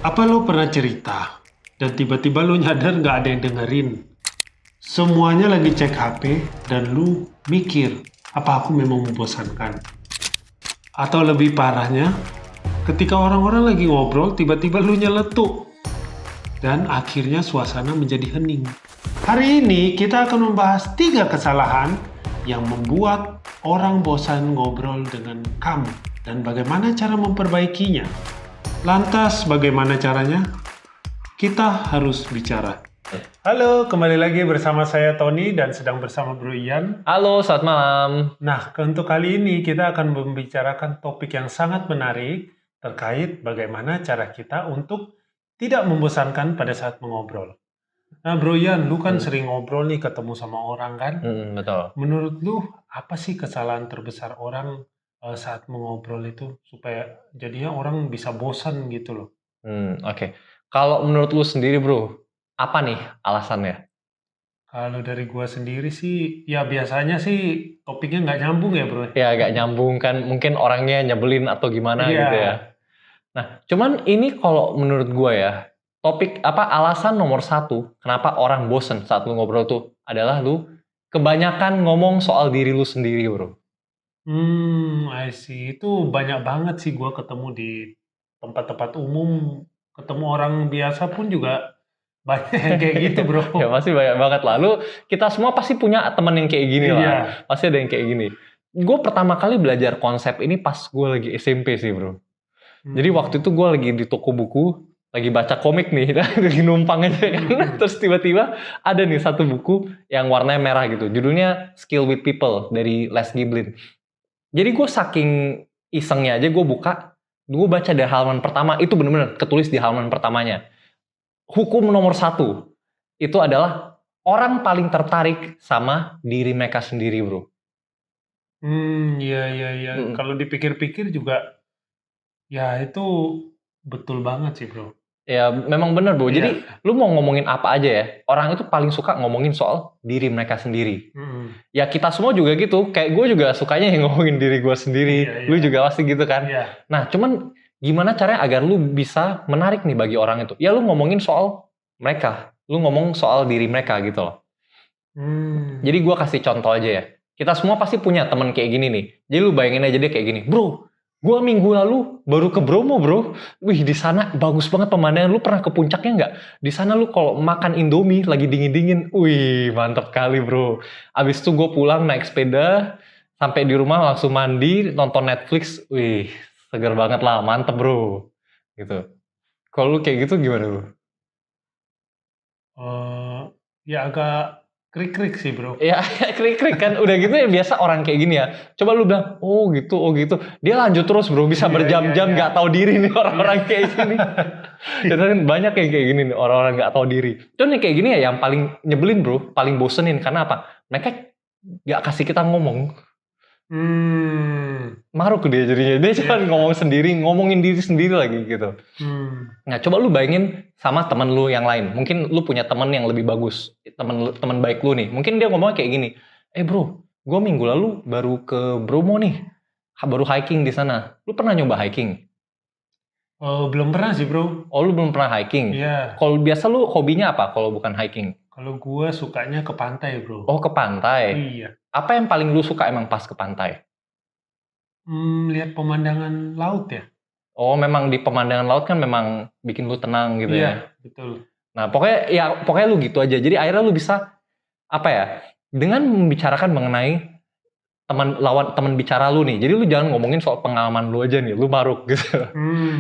Apa lo pernah cerita dan tiba-tiba lo nyadar nggak ada yang dengerin? Semuanya lagi cek HP dan lu mikir, apa aku memang membosankan? Atau lebih parahnya, ketika orang-orang lagi ngobrol, tiba-tiba lu nyeletuk dan akhirnya suasana menjadi hening. Hari ini kita akan membahas 3 kesalahan yang membuat orang bosan ngobrol dengan kamu dan bagaimana cara memperbaikinya. Lantas bagaimana caranya? Kita harus bicara. Halo, kembali lagi bersama saya Tony dan sedang bersama Bro Ian. Halo, selamat malam. Nah, untuk kali ini kita akan membicarakan topik yang sangat menarik terkait bagaimana cara kita untuk tidak membosankan pada saat mengobrol. Nah, Bro Ian, lu kan sering ngobrol nih, ketemu sama orang kan? Betul. Menurut lu, apa sih kesalahan terbesar orang saat mengobrol itu supaya jadinya orang bisa bosan gitu loh? Oke. Kalau menurut lu sendiri, Bro, apa nih alasannya? Kalau dari gua sendiri sih, ya biasanya sih topiknya nggak nyambung ya, Bro. Ya agak nyambung kan, mungkin orangnya nyebelin atau gimana Iya. gitu ya. Nah, cuman ini kalau menurut gua ya, alasan nomor satu kenapa orang bosen saat lu ngobrol tuh adalah lu kebanyakan ngomong soal diri lu sendiri, Bro. I see. Itu banyak banget sih gua ketemu di tempat-tempat umum, ketemu orang biasa pun juga banyak yang kayak gitu, Bro. Ya pasti banyak banget lah. Kita semua pasti punya temen yang kayak gini Iya. lah. Pasti ada yang kayak gini. Gue pertama kali belajar konsep ini pas gue lagi SMP sih, Bro. Jadi waktu itu gue lagi di toko buku, lagi baca komik nih, lagi numpang aja kan. Terus tiba-tiba ada nih satu buku yang warnanya merah gitu. Judulnya Skill with People dari Les Giblin. Jadi gue saking isengnya aja gue buka, gue baca dari halaman pertama, itu bener-bener ketulis di halaman pertamanya. Hukum nomor 1 itu adalah orang paling tertarik sama diri mereka sendiri, Bro. Iya. Kalau dipikir-pikir juga, ya itu betul banget sih, Bro. Ya memang bener, Bro. Iya. Jadi lu mau ngomongin apa aja ya, orang itu paling suka ngomongin soal diri mereka sendiri. Ya kita semua juga gitu, kayak gue juga sukanya yang ngomongin diri gue sendiri. Iya. Lu juga pasti gitu kan. Iya. Nah cuman gimana caranya agar lu bisa menarik nih bagi orang itu? Ya lu ngomongin soal mereka, lu ngomong soal diri mereka gitu loh. Jadi gue kasih contoh aja ya. Kita semua pasti punya temen kayak gini nih. Jadi lu bayangin aja dia kayak gini, Bro, gue minggu lalu baru ke Bromo, Bro. Wih, di sana bagus banget pemandangan. Lu pernah ke puncaknya nggak? Di sana lu kalau makan Indomie lagi dingin-dingin, wih mantep kali, Bro. Abis itu gue pulang naik sepeda, sampai di rumah langsung mandi, nonton Netflix, wih seger banget lah, mantep, Bro. Gitu. Kalau lu kayak gitu gimana, Bro? Ya agak krik-krik sih, Bro. Ya krik-krik kan, udah gitu ya biasa orang kayak gini ya. Coba lu bilang, oh gitu. Dia lanjut terus, Bro, bisa Iya. berjam-jam nggak tahu diri nih orang-orang kayak gini. Itu kan banyak yang kayak gini nih, orang-orang nggak tahu diri. Cuman yang kayak gini ya yang paling nyebelin, Bro, paling bosenin. Karena apa? Mereka nggak kasih kita ngomong. Maruk dia jadinya. Dia cuma ngomong sendiri, ngomongin diri sendiri lagi gitu. Nah, coba lu bayangin sama temen lu yang lain. Mungkin lu punya temen yang lebih bagus. Temen baik lu nih. Mungkin dia ngomongnya kayak gini. Bro, gue minggu lalu baru ke Bromo nih. Baru hiking di sana. Lu pernah nyoba hiking? Belum pernah sih, Bro. Oh, lu belum pernah hiking? Iya. Kalau biasa lu hobinya apa kalau bukan hiking? Kalau gue sukanya ke pantai, Bro. Oh, ke pantai. Iya. Apa yang paling lu suka emang pas ke pantai? Lihat pemandangan laut ya. Oh, memang di pemandangan laut kan memang bikin lu tenang gitu ya? Iya, betul. Nah, pokoknya lu gitu aja. Jadi akhirnya lu bisa, apa ya, dengan membicarakan mengenai teman bicara lu nih. Jadi lu jangan ngomongin soal pengalaman lu aja nih, lu maruk gitu.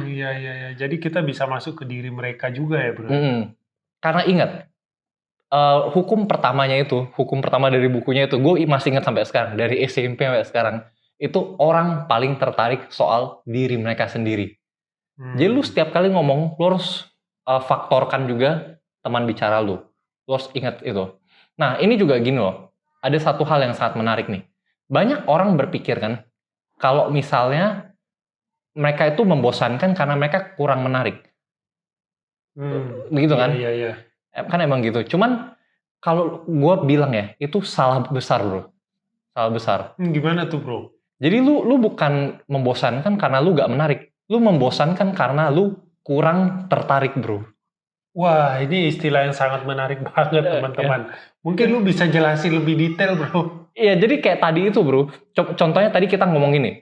Iya. Jadi kita bisa masuk ke diri mereka juga ya, Bro. Karena ingat, hukum pertama dari bukunya itu, gue masih ingat sampai sekarang, dari SMP sampai sekarang, itu orang paling tertarik soal diri mereka sendiri. Jadi lu setiap kali ngomong, lu harus faktorkan juga teman bicara lu. Lu harus ingat itu. Nah, ini juga gini loh, ada satu hal yang sangat menarik nih. Banyak orang berpikir kan, kalau misalnya mereka itu membosankan karena mereka kurang menarik. Begitu kan? Iya. Kan emang gitu. Cuman kalau gue bilang ya, itu salah besar, Bro. Salah besar. Gimana tuh, Bro? Jadi lu bukan membosankan karena lu gak menarik. Lu membosankan karena lu kurang tertarik bro. Wah, ini istilah yang sangat menarik banget teman-teman. Mungkin lu bisa jelasin lebih detail, bro. Iya, jadi kayak tadi itu bro. Contohnya tadi kita ngomongin nih.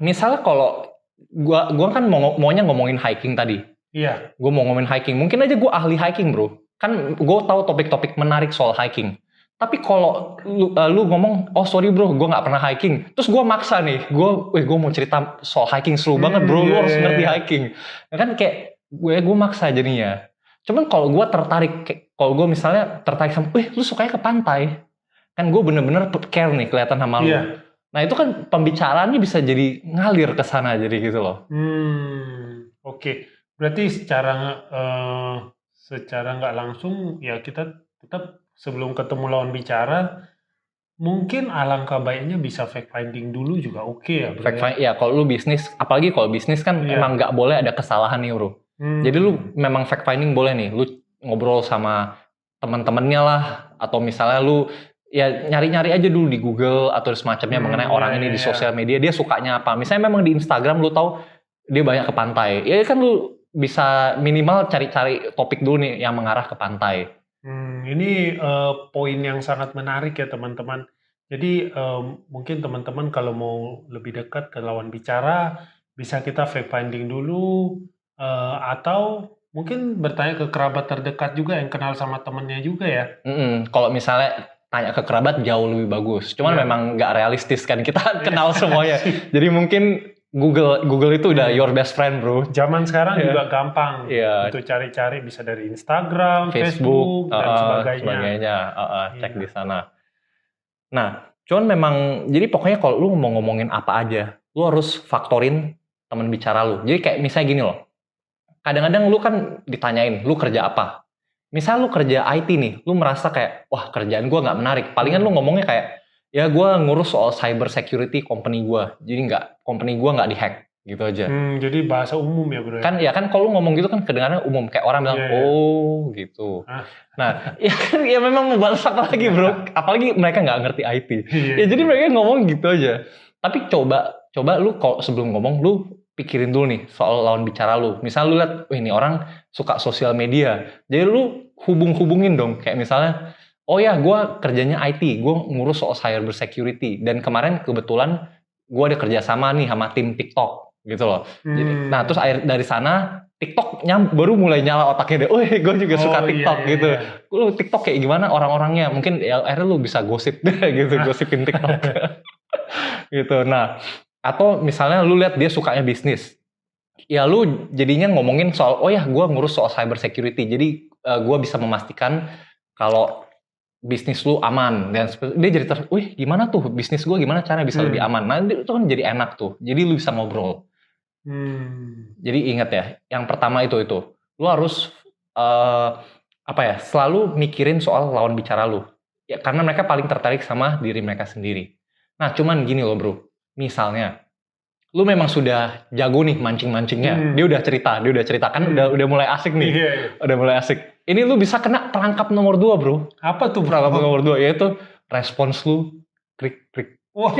Misalnya kalau gua kan maunya ngomongin hiking tadi. Iya. Gue mau ngomongin hiking. Mungkin aja gue ahli hiking bro. Kan gue tahu topik-topik menarik soal hiking. Tapi kalau lu ngomong, oh sorry bro, gue nggak pernah hiking. Terus gue maksa nih, gue mau cerita soal hiking seru banget bro, lu harus ngerti hiking. Kan kayak gue maksa jadinya. Cuman kalau gue tertarik, kalau gue misalnya tertarik sama, lu sukanya ke pantai. Kan gue bener-bener care nih kelihatan sama lu. Iya. Nah itu kan pembicaraannya bisa jadi ngalir ke sana jadi gitu loh. Oke. Berarti secara nggak langsung ya kita tetap sebelum ketemu lawan bicara, mungkin alangkah baiknya bisa fact finding dulu juga oke ya bro. Ya kalau lu bisnis, apalagi kalau bisnis kan emang nggak boleh ada kesalahan nih bro. Jadi lu memang fact finding boleh nih, lu ngobrol sama teman-temannya lah, atau misalnya lu ya nyari-nyari aja dulu di Google atau semacamnya mengenai orang ini di sosial media, dia sukanya apa. Misalnya memang di Instagram lu tahu dia banyak ke pantai, ya kan lu bisa minimal cari-cari topik dulu nih yang mengarah ke pantai. Ini poin yang sangat menarik ya teman-teman. Jadi mungkin teman-teman kalau mau lebih dekat ke lawan bicara, bisa kita fact finding dulu, atau mungkin bertanya ke kerabat terdekat juga yang kenal sama temennya juga ya. Kalau misalnya tanya ke kerabat jauh lebih bagus. Cuman memang nggak realistis kan kita kenal semuanya. Jadi mungkin Google itu udah your best friend bro. Zaman sekarang juga gampang untuk cari-cari, bisa dari Instagram, Facebook dan sebagainya. Cek di sana. Nah, cuman memang jadi pokoknya kalau lu mau ngomongin apa aja, lu harus faktorin teman bicara lu. Jadi kayak misalnya gini loh. Kadang-kadang lu kan ditanyain, lu kerja apa? Misal lu kerja IT nih, lu merasa kayak, wah kerjaan gue nggak menarik. Palingan lu ngomongnya kayak, ya gue ngurus soal cyber security company gue. Jadi company gue nggak dihack, gitu aja. Jadi bahasa umum ya bro? Kan kalau lu ngomong gitu kan kedengarannya umum. Kayak orang bilang, oh gitu. Nah, ya memang mau balas apa lagi bro? Apalagi mereka nggak ngerti IT. Ya jadi mereka ngomong gitu aja. Tapi coba lu kalau sebelum ngomong, lu pikirin dulu nih soal lawan bicara lu. Misal lu lihat, ini orang suka sosial media. Jadi lu hubungin dong. Kayak misalnya, oh ya gue kerjanya IT, gue ngurus soal cyber security. Dan kemarin kebetulan gue ada kerjasama nih sama tim TikTok gitu loh. Jadi, nah terus dari sana TikToknya baru mulai nyala otaknya deh. Oh gue juga suka TikTok gitu. Lu TikTok kayak gimana orang-orangnya? Mungkin ya, akhirnya lu bisa gosip gitu, gosipin TikTok. Gitu. Nah. Atau misalnya lu lihat dia sukanya bisnis, ya lu jadinya ngomongin soal, oh ya gue ngurus soal cyber security, jadi gue bisa memastikan kalau bisnis lu aman. Dan dia jadi wih gimana tuh bisnis gue, gimana caranya bisa lebih aman. Nah itu kan jadi enak tuh, jadi lu bisa ngobrol. Jadi ingat ya, yang pertama itu lu harus selalu mikirin soal lawan bicara lu, ya karena mereka paling tertarik sama diri mereka sendiri. Nah cuman gini loh bro, misalnya lu memang sudah jago nih mancing-mancingnya, dia udah cerita kan udah mulai asik nih. Udah mulai asik. Ini lu bisa kena perangkap nomor 2 bro. Apa tuh perangkap nomor 2? Yaitu respons lu krik. Wah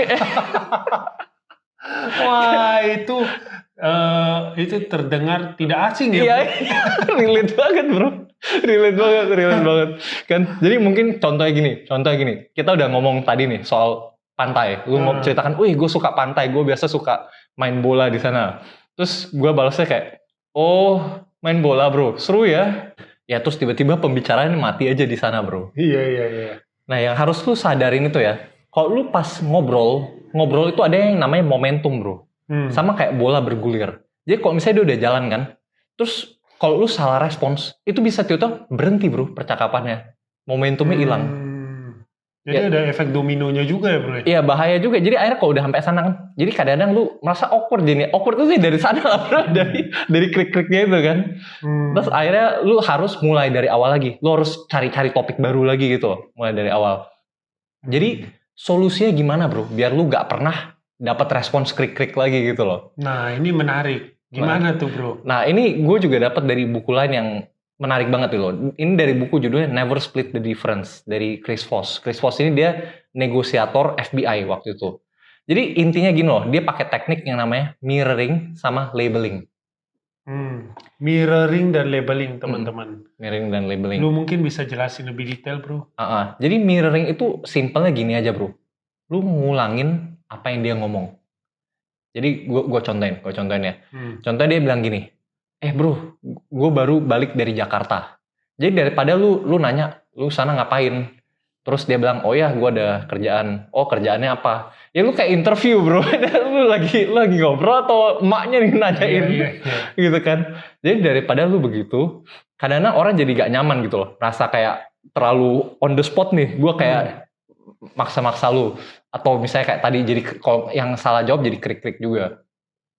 itu terdengar tidak asing ya. Iya, relate banget bro. Relate banget. Kan jadi mungkin contohnya gini. Kita udah ngomong tadi nih soal pantai, lu mau ceritakan, gue suka pantai, gue biasa suka main bola di sana. Terus gue balasnya kayak, oh main bola bro, seru ya. Ya terus tiba-tiba pembicaraan mati aja di sana bro. Iya. Nah yang harus lu sadarin itu ya, kalau lu pas ngobrol itu ada yang namanya momentum bro. Sama kayak bola bergulir. Jadi kalau misalnya dia udah jalan kan, terus kalau lu salah respons, itu bisa tiba-tiba berhenti bro percakapannya. Momentumnya hilang. Jadi ada efek dominonya juga ya bro? Iya bahaya juga. Jadi akhirnya kalau udah sampai sana kan, jadi kadang-kadang lu merasa awkward jadi. Awkward itu sih dari sana lah bro, dari krik-kriknya itu kan. Terus akhirnya lu harus mulai dari awal lagi. Lu harus cari-cari topik baru lagi gitu, mulai dari awal. Jadi solusinya gimana bro? Biar lu gak pernah dapat respons krik-krik lagi gitu loh. Nah ini menarik. Gimana tuh bro? Nah ini gue juga dapat dari buku lain yang menarik banget loh. Ini dari buku judulnya Never Split the Difference dari Chris Voss. Chris Voss ini dia negosiator FBI waktu itu. Jadi intinya gini loh, dia pakai teknik yang namanya mirroring sama labeling. Mirroring dan labeling, teman-teman. Mirroring dan labeling. Lu mungkin bisa jelasin lebih detail, bro. Jadi mirroring itu simpelnya gini aja, bro. Lu ngulangin apa yang dia ngomong. Jadi gue contohin ya. Contohnya dia bilang gini, bro, gue baru balik dari Jakarta. Jadi daripada lu nanya, lu sana ngapain? Terus dia bilang, oh ya gue ada kerjaan. Oh kerjaannya apa? Ya lu kayak interview, bro. lu lagi ngobrol atau emaknya nih nanyain. Iya. Gitu kan. Jadi daripada lu begitu, kadang-kadang orang jadi gak nyaman gitu loh. Rasa kayak terlalu on the spot nih. Gue kayak maksa-maksa lu. Atau misalnya kayak tadi jadi kalau yang salah jawab jadi krik-krik juga.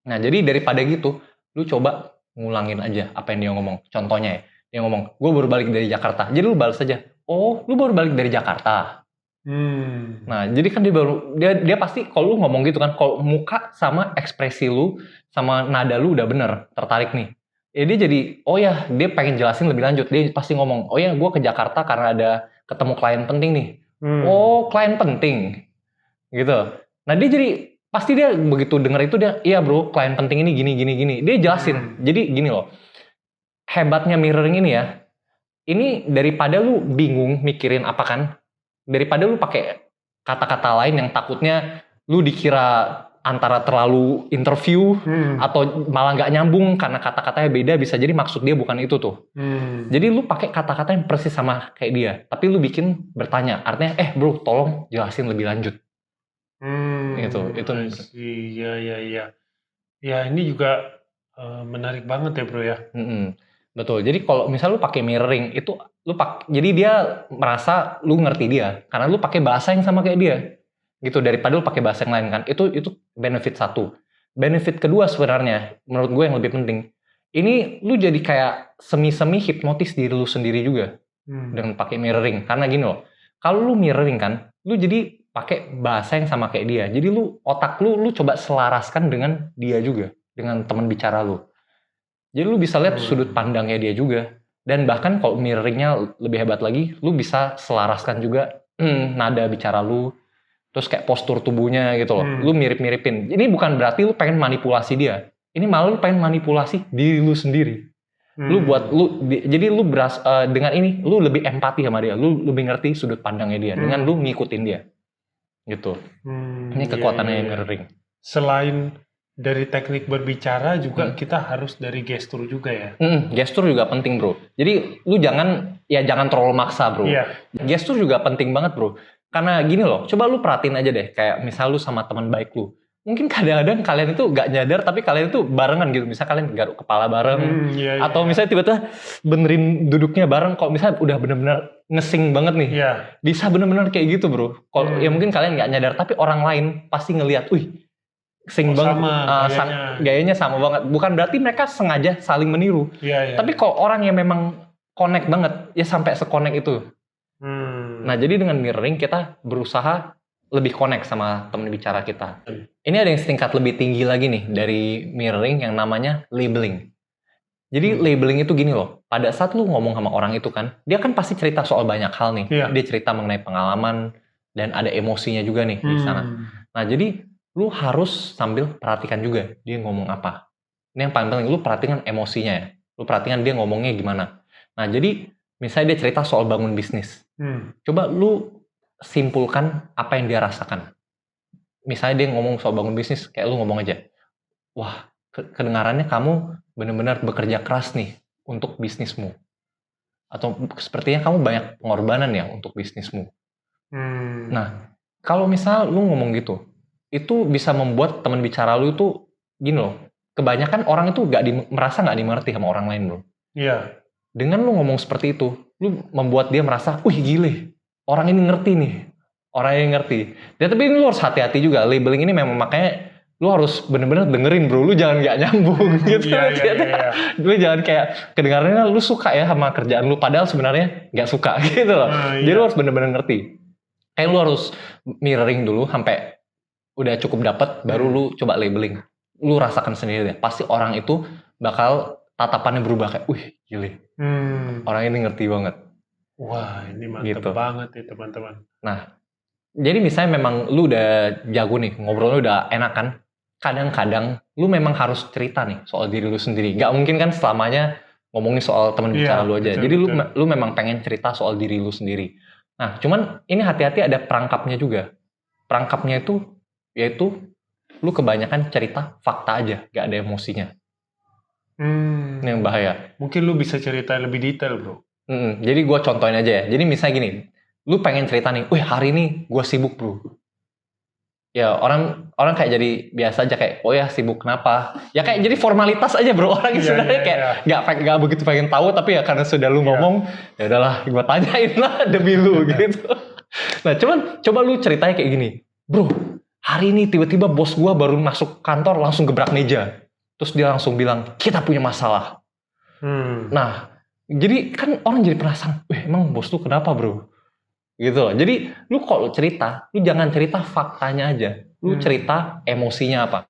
Nah jadi daripada gitu, lu coba ngulangin aja apa yang dia ngomong. Contohnya ya, dia ngomong, gue baru balik dari Jakarta. Jadi lu balas aja, oh lu baru balik dari Jakarta. Nah jadi kan dia pasti kalau lu ngomong gitu kan, kalau muka sama ekspresi lu sama nada lu udah bener, tertarik nih. Ya dia jadi, oh ya dia pengen jelasin lebih lanjut. Dia pasti ngomong, oh ya gue ke Jakarta karena ada ketemu klien penting nih. Oh klien penting gitu. Nah dia jadi pasti dia begitu denger itu dia, iya bro klien penting ini gini. Dia jelasin. Jadi gini loh, hebatnya mirroring ini ya, ini daripada lu bingung mikirin apa kan, daripada lu pakai kata-kata lain yang takutnya lu dikira antara terlalu interview atau malah nggak nyambung karena kata-katanya beda, bisa jadi maksud dia bukan itu tuh. Jadi lu pakai kata-kata yang persis sama kayak dia, tapi lu bikin bertanya, artinya bro tolong jelasin lebih lanjut. Itu iya. Ya ini juga menarik banget ya bro ya. Betul. Jadi kalau misal lu pakai mirroring itu jadi dia merasa lu ngerti dia karena lu pakai bahasa yang sama kayak dia. Gitu daripada lu pakai bahasa yang lain kan. Itu benefit satu. Benefit kedua sebenarnya menurut gue yang lebih penting. Ini lu jadi kayak semi-semi hipnotis diri lu sendiri juga dengan pakai mirroring. Karena gini loh. Kalau lu mirroring kan, lu jadi pakai bahasa yang sama kayak dia. Jadi otak lu coba selaraskan dengan dia juga, dengan teman bicara lu. Jadi lu bisa lihat sudut pandangnya dia juga. Dan bahkan kalau mirroringnya lebih hebat lagi, lu bisa selaraskan juga nada bicara lu, terus kayak postur tubuhnya gitu loh. Lu mirip-miripin. Ini bukan berarti lu pengen manipulasi dia. Ini malah lu pengen manipulasi diri lu sendiri. Jadi lu dengan ini lu lebih empati sama dia. Lu lebih ngerti sudut pandangnya dia dengan lu ngikutin dia. Gitu. Ini kekuatannya mirroring. Selain dari teknik berbicara juga kita harus dari gestur juga ya. Gestur juga penting bro. Jadi lu jangan terlalu maksa bro. Gestur juga penting banget bro. Karena gini loh, coba lu perhatiin aja deh. Kayak misal lu sama teman baik lu. Mungkin kadang-kadang kalian itu gak nyadar tapi kalian itu barengan gitu. Misal kalian garuk kepala bareng. Atau misalnya tiba-tiba benerin duduknya bareng. Kalau misalnya udah bener-bener ngesing banget nih. Bisa bener-bener kayak gitu bro. Kalau ya mungkin kalian gak nyadar tapi orang lain pasti ngelihat, sing banget, gayanya sama banget. Bukan berarti mereka sengaja saling meniru. Tapi kalau orang yang memang connect banget, ya sampai se-connect itu. Nah jadi dengan mirroring kita berusaha lebih connect sama teman bicara kita. Ini ada yang setingkat lebih tinggi lagi nih dari mirroring yang namanya labeling. Jadi labeling itu gini loh, pada saat lu ngomong sama orang itu kan, dia kan pasti cerita soal banyak hal nih. Dia cerita mengenai pengalaman dan ada emosinya juga nih di sana. Nah jadi lu harus sambil perhatikan juga dia ngomong apa. Ini yang paling penting, lu perhatikan emosinya ya. Lu perhatikan dia ngomongnya gimana. Nah jadi misalnya dia cerita soal bangun bisnis. Coba lu simpulkan apa yang dia rasakan. Misalnya dia ngomong soal bangun bisnis, kayak lu ngomong aja, wah kedengarannya kamu benar-benar bekerja keras nih untuk bisnismu. Atau sepertinya kamu banyak pengorbanan ya untuk bisnismu. Nah kalau misal lu ngomong gitu, itu bisa membuat teman bicara lu itu gini loh, kebanyakan orang itu merasa gak dimengerti sama orang lain bro. Dengan lu ngomong seperti itu, lu membuat dia merasa, gile, orang ini ngerti nih, orang ini ngerti. Dan tapi lu harus hati-hati juga, labeling ini memang makanya lu harus bener-bener dengerin bro, lu jangan gak nyambung gitu. Lu jangan kayak kedengarannya lu suka ya sama kerjaan lu, padahal sebenarnya gak suka gitu loh. Jadi lu harus bener-bener ngerti. Kayak lu harus mirroring dulu sampai udah cukup dapat, baru lu coba labeling. Lu rasakan sendiri deh. Pasti orang itu bakal tatapannya berubah kayak, gile. Orang ini ngerti banget. Wah, ini mantap banget ya teman-teman. Nah, jadi misalnya memang lu udah jago nih, ngobrolnya udah enak kan. kadang-kadang lu memang harus cerita nih soal diri lu sendiri. Gak mungkin kan selamanya ngomongin soal teman bicara lu aja. betul, Jadi betul. lu memang pengen cerita soal diri lu sendiri. Nah, cuman ini hati-hati ada perangkapnya juga. Perangkapnya itu yaitu lu kebanyakan cerita fakta aja, gak ada emosinya. Ini yang bahaya. Mungkin lu bisa cerita lebih detail, bro. Jadi gue contohin aja ya. Jadi misalnya gini, lu pengen cerita nih, wih hari ini gue sibuk bro. Ya orang kayak jadi biasa aja kayak, oh ya sibuk kenapa? Ya kayak jadi formalitas aja bro. Orang sebenarnya kayak nggak begitu pengen tahu, tapi ya karena sudah lu ngomong, ya udahlah gue tanyain lah demi lu gitu. Nah cuman coba lu ceritanya kayak gini, bro. Hari ini tiba-tiba bos gue baru masuk kantor langsung gebrak meja, terus dia langsung bilang kita punya masalah. Nah jadi kan orang jadi penasaran, emang bos lu kenapa bro? Gitu loh. Jadi lu kalau cerita, lu jangan cerita faktanya aja. Lu cerita emosinya apa.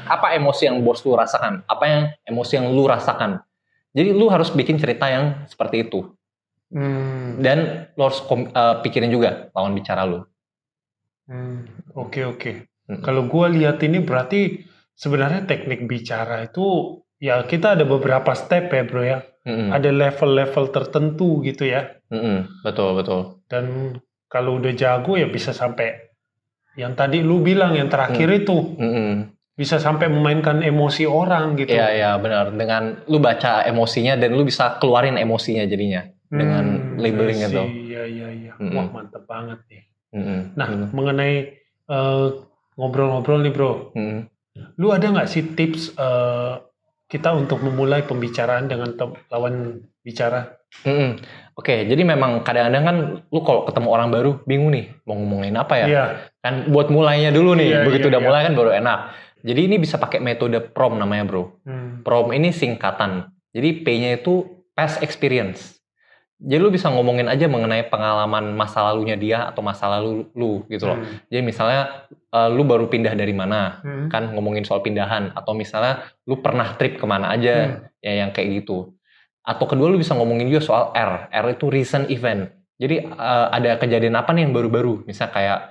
Apa emosi yang bos lu rasakan? Apa yang emosi yang lu rasakan? Jadi lu harus bikin cerita yang seperti itu. Dan lu harus pikirin juga lawan bicara lu. Oke. Kalau gue lihat ini berarti sebenarnya teknik bicara itu ya kita ada beberapa step ya bro ya. Ada level-level tertentu gitu ya. Betul. Dan kalau udah jago ya bisa sampai yang tadi lu bilang yang terakhir itu bisa sampai memainkan emosi orang gitu. Iya benar. Dengan lu baca emosinya dan lu bisa keluarin emosinya jadinya dengan labeling itu. Iya. Wah mantep banget nih. Nah mengenai ngobrol-ngobrol nih bro, lu ada nggak sih tips kita untuk memulai pembicaraan dengan lawan bicara? Oke, jadi memang kadang-kadang kan lu kalau ketemu orang baru bingung nih mau ngomongin apa ya. Kan buat mulainya dulu nih, begitu udah mulai kan baru enak. Jadi ini bisa pakai metode PROM namanya bro. PROM ini singkatan. Jadi P-nya itu past experience. Jadi lu bisa ngomongin aja mengenai pengalaman masa lalunya dia atau masa lalu lu gitu loh. Jadi misalnya lu baru pindah dari mana, kan ngomongin soal pindahan. Atau misalnya lu pernah trip kemana aja, ya yang kayak gitu. Atau kedua lu bisa ngomongin juga soal R. R itu recent event. Jadi ada kejadian apa nih yang baru-baru. Misal kayak,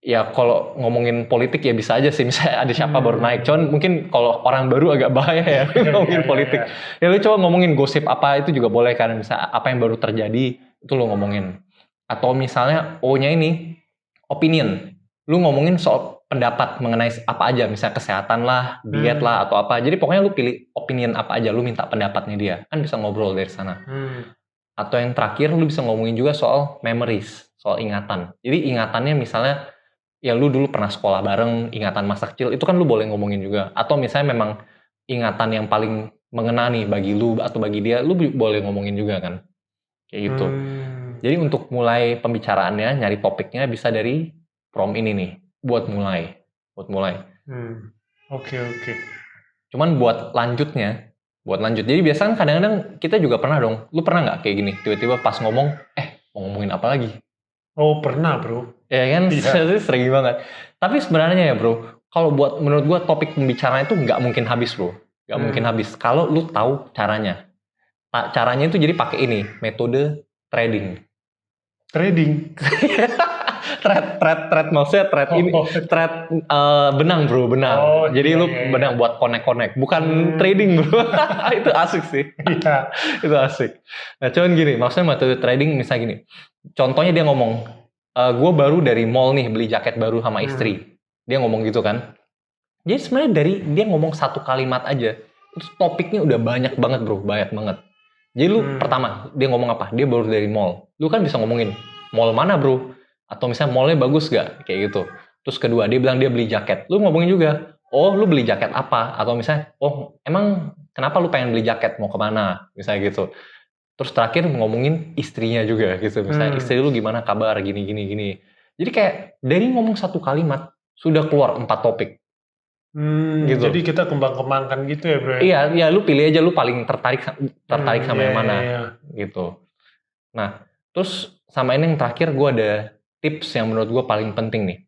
ya kalau ngomongin politik ya bisa aja sih. Misalnya ada siapa baru naik. Cuman mungkin kalau orang baru agak bahaya ya ngomongin politik. Ya lu coba ngomongin gosip apa itu juga boleh kan. Misalnya apa yang baru terjadi itu lu ngomongin. Atau misalnya O-nya ini opinion. Lu ngomongin soal pendapat mengenai apa aja, misalnya kesehatan lah, diet lah, atau apa. Jadi pokoknya lu pilih opinion apa aja, lu minta pendapatnya dia. Kan bisa ngobrol dari sana. Atau yang terakhir, lu bisa ngomongin juga soal memories, soal ingatan. Jadi ingatannya misalnya, ya lu dulu pernah sekolah bareng, ingatan masa kecil, itu kan lu boleh ngomongin juga. Atau misalnya memang ingatan yang paling mengena nih bagi lu atau bagi dia, lu boleh ngomongin juga kan. Kayak gitu. Jadi untuk mulai pembicaraannya, nyari topiknya bisa dari PROM ini nih, buat mulai. Oke. Cuman buat lanjut. Jadi biasanya kadang-kadang kita juga pernah dong, lu pernah nggak kayak gini, tiba-tiba pas ngomong, mau ngomongin apa lagi? Oh pernah bro. Ya kan, sering banget. Tapi sebenarnya ya bro, kalau buat menurut gua topik pembicaraan itu nggak mungkin habis bro. Nggak mungkin habis, kalau lu tahu caranya. Caranya itu jadi pakai ini, metode trading. Thread maksudnya thread benang bro, benang. Jadi lu benang buat connect, bukan trading bro. Itu asik sih. Itu asik. Nah cuman gini, maksudnya metode trading misalnya gini. Contohnya dia ngomong, gue baru dari mall nih beli jaket baru sama istri. Dia ngomong gitu kan. Jadi sebenarnya dari dia ngomong satu kalimat aja, terus topiknya udah banyak banget bro, banyak banget. Jadi lu pertama, dia ngomong apa? Dia baru dari mall. Lu kan bisa ngomongin, mall mana bro? Atau misalnya mallnya bagus gak? Kayak gitu. Terus kedua, dia bilang dia beli jaket. Lu ngomongin juga, oh lu beli jaket apa? Atau misalnya, oh emang kenapa lu pengen beli jaket? Mau kemana? Misalnya gitu. Terus terakhir ngomongin istrinya juga gitu. Misalnya istri lu gimana kabar? Gini. Jadi kayak dari ngomong satu kalimat, sudah keluar 4 topik. Gitu. Jadi kita kembang-kembangkan gitu ya bro ya? Iya, lu pilih aja lu paling tertarik sama yang mana gitu. Nah, terus sama ini yang terakhir gue ada tips yang menurut gue paling penting nih.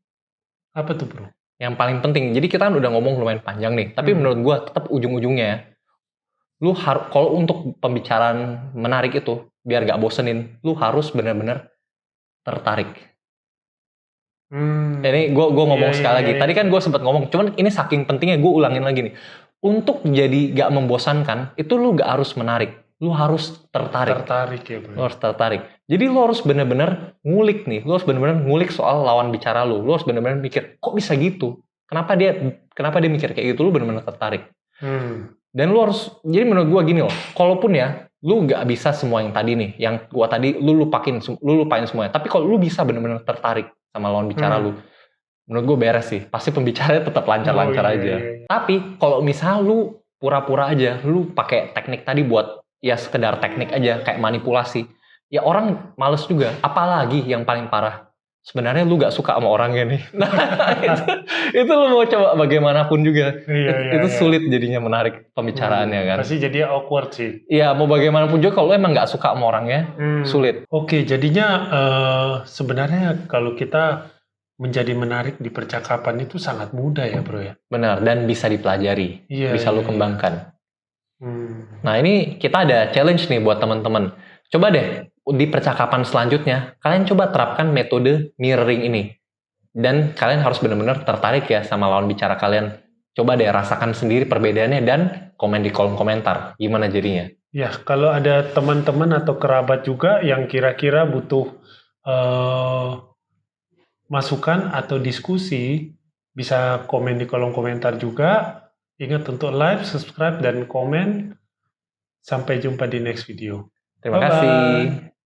Apa tuh bro? Yang paling penting, jadi kita kan udah ngomong lumayan panjang nih, tapi menurut gue tetap ujung-ujungnya lu harus, kalau untuk pembicaraan menarik itu biar gak bosenin, lu harus benar-benar tertarik. Ini gue ngomong Iya, sekali iya, lagi. iya. Tadi kan gue sempat ngomong, cuman ini saking pentingnya gue ulangin lagi nih. Untuk jadi gak membosankan, itu lu gak harus menarik. Lu harus tertarik. Tertarik ya Lu bro. harus tertarik. Jadi lu harus bener-bener ngulik nih. Lu harus bener-bener ngulik soal lawan bicara lu. Lu harus bener-bener mikir, kok bisa gitu? Kenapa dia mikir kayak gitu? Lu bener-bener tertarik. Dan lu harus, jadi menurut gua gini loh, kalaupun ya, lu gak bisa semua yang tadi nih, yang gua tadi lu lupain semuanya. Tapi kalau lu bisa bener-bener tertarik sama lawan bicara lu, menurut gua beres sih. Pasti pembicaranya tetap lancar-lancar Oh, iya, aja. iya. Tapi kalau misal lu pura-pura aja, lu pakai teknik tadi buat ya sekedar teknik aja, kayak manipulasi, ya orang males juga. Apalagi yang paling parah, sebenarnya lu gak suka sama orangnya nih. Nah, itu lu mau coba bagaimanapun juga. Iya, Itu iya. sulit jadinya menarik pembicaraannya kan. Pasti jadi awkward sih. Iya, mau bagaimanapun juga kalau lu emang gak suka sama orangnya, sulit. Oke, jadinya sebenarnya kalau kita menjadi menarik di percakapan itu sangat mudah ya bro ya. Benar, dan bisa dipelajari. Iya, Bisa lu iya, kembangkan. Hmm. Nah, ini kita ada challenge nih buat teman-teman. Coba deh di percakapan selanjutnya, kalian coba terapkan metode mirroring ini. Dan kalian harus benar-benar tertarik ya sama lawan bicara kalian. Coba deh rasakan sendiri perbedaannya dan komen di kolom komentar. Gimana jadinya? Ya, kalau ada teman-teman atau kerabat juga yang kira-kira butuh masukan atau diskusi, bisa komen di kolom komentar juga. Ingat untuk like, subscribe, dan komen. Sampai jumpa di next video. Terima Bye-bye. kasih.